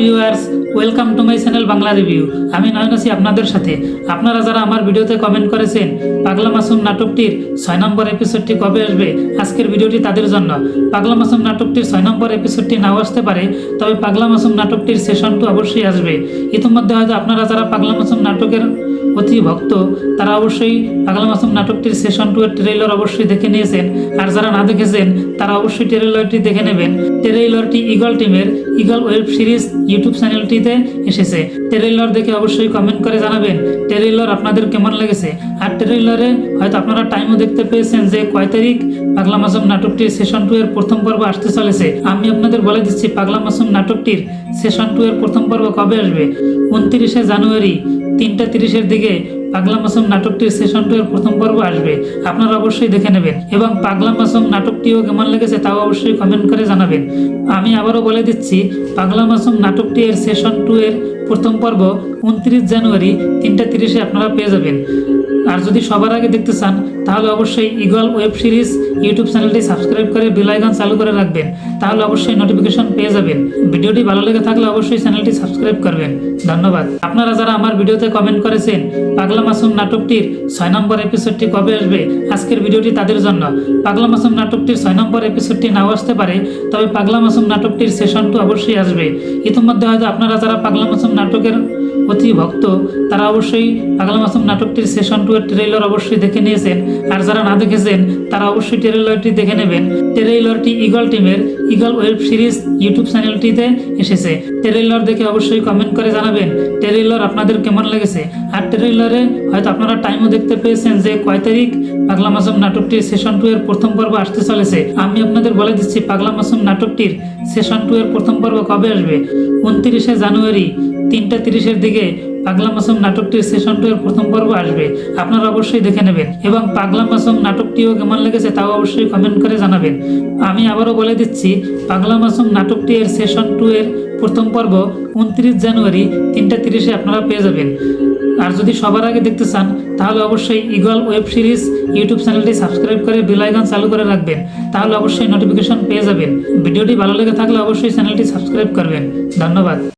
Viewers, welcome to my channel Bangla review. আমি নয়ন আছি আপনাদের সাথে। আপনারা যারা আমার ভিডিওতে কমেন্ট করেছেন পাগলা মাসুম নাটকটির 6 নম্বর এপিসোডটি কবে আসবে, আজকের ভিডিওটি তাদের জন্য। পাগলা মাসুম নাটকটির 6 নম্বর এপিসোডটি নাও আসতে পারে, তবে পাগলা মাসুম নাটকটির সেশন 2 অবশ্যই আসবে। ইতিমধ্যে হয়তো আপনারা যারা পাগলা মাসুম নাটকের অতি ভক্ত তারা অবশ্যই পাগলা মাসুম নাটকটির সেশন 2 এর ট্রেইলার অবশ্যই দেখে নিয়েছেন, আর যারা না দেখেছেন তারা অবশ্যই ট্রেইলারটি দেখে নেবেন। ট্রেইলারটি ইগল টিমের ইগল ওয়েব সিরিজ ইউটিউব চ্যানেলটিতে এসেছে। ট্রেইলার দেখে অবশ্যই কমেন্ট করে জানাবেন ট্রেইলার আপনাদের কেমন লেগেছে। আর ট্রেইলারে হয়তো আপনারা টাইমও দেখতে পেয়েছেন যে কয় তারিখ পাগলা মাসুম নাটকটির সেশন 2 এর প্রথম পর্ব আসতে চলেছে। আমি আপনাদের বলে দিচ্ছি পাগলা মাসুম নাটকটির সেশন 2 এর প্রথম পর্ব কবে আসবে। 29শে জানুয়ারি 3:30 দিকে পাগলা মাসুম নাটকটির সেশন 2 এর প্রথম পর্ব আসবে। আপনারা অবশ্যই দেখে নেবেন এবং পাগলা মাসুম নাটকটিও কেমন লেগেছে তাও অবশ্যই কমেন্ট করে জানাবেন। আমি আবারও বলে দিচ্ছি পাগলা মাসুম নাটকটি এর সেশন 2 এর প্রথম পর্ব 29 জানুয়ারি 3:30 আপনারা পেয়ে যাবেন। আর যদি সবার আগে দেখতে চান তাহলে অবশ্যই ইগল ওয়েব সিরিজ ইউটিউব চ্যানেলটি সাবস্ক্রাইব করে বেল আইকন চালু করে রাখবেন, তাহলে অবশ্যই নোটিফিকেশন পেয়ে যাবেন। ভিডিওটি ভালো লেগে থাকলে অবশ্যই চ্যানেলটি সাবস্ক্রাইব করবেন। ধন্যবাদ। আপনারা যারা আমার ভিডিওতে কমেন্ট করেছেন পাগলা মাসুম নাটকটির 6 নম্বর এপিসোডটি কবে আসবে, আজকের ভিডিওটি তাদের জন্য। পাগলা মাসুম নাটকটির 6 নম্বর এপিসোডটি নাও আসতে পারে, তবে পাগলা মাসুম নাটকটির সেশন 2 অবশ্যই আসবে। ইতিমধ্যে হয়তো আপনারা যারা পাগলা মাসুম নাটকের অতি ভক্ত তারা অবশ্যই পাগলা মাসুম নাটকটির সেশন 2 এর ট্রেইলার অবশ্যই দেখে নিয়েছেন, আর যারা না দেখেছেন তারা অবশ্যই ট্রেইলারটি দেখে নেবেন। ট্রেইলারটি ইগল টিমের ইগল ওয়েব সিরিজ ইউটিউব চ্যানেলটিতে এসেছে। ট্রেইলার দেখে অবশ্যই কমেন্ট করে জানাবেন ট্রেইলার আপনাদের কেমন লেগেছে। আর ট্রেইলারে হয়তো আপনারা টাইমও দেখতে পেয়েছেন যে কয় তারিখ পাগলা মাসুম নাটকটির সেশন 2 এর প্রথম পর্ব আসতে চলেছে। আমি আপনাদের বলে দিচ্ছি পাগলা মাসুম নাটকটির সেশন 2 এর প্রথম পর্ব কবে আসবে। 29শে জানুয়ারি 3:30 দিকে পাগলা মাসুম নাটকটির সেশন 2 এর প্রথম পর্ব আসবে। আপনারা অবশ্যই দেখে নেবেন এবং পাগলা মাসুম নাটকটিও কেমন লেগেছে তাও অবশ্যই কমেন্ট করে জানাবেন। আমি আবারও বলে দিচ্ছি পাগলা মাসুম নাটকটি এর সেশন 2 এর প্রথম পর্ব 29 জানুয়ারি 3:30 আপনারা পেয়ে যাবেন। আর যদি সবার আগে দেখতে চান তাহলে অবশ্যই ইগল ওয়েব সিরিজ ইউটিউব চ্যানেলটি সাবস্ক্রাইব করে বেল আইকন চালু করে রাখবেন, তাহলে অবশ্যই নোটিফিকেশন পেয়ে যাবেন। ভিডিওটি ভালো লেগে থাকলে অবশ্যই চ্যানেলটি সাবস্ক্রাইব করবেন। ধন্যবাদ।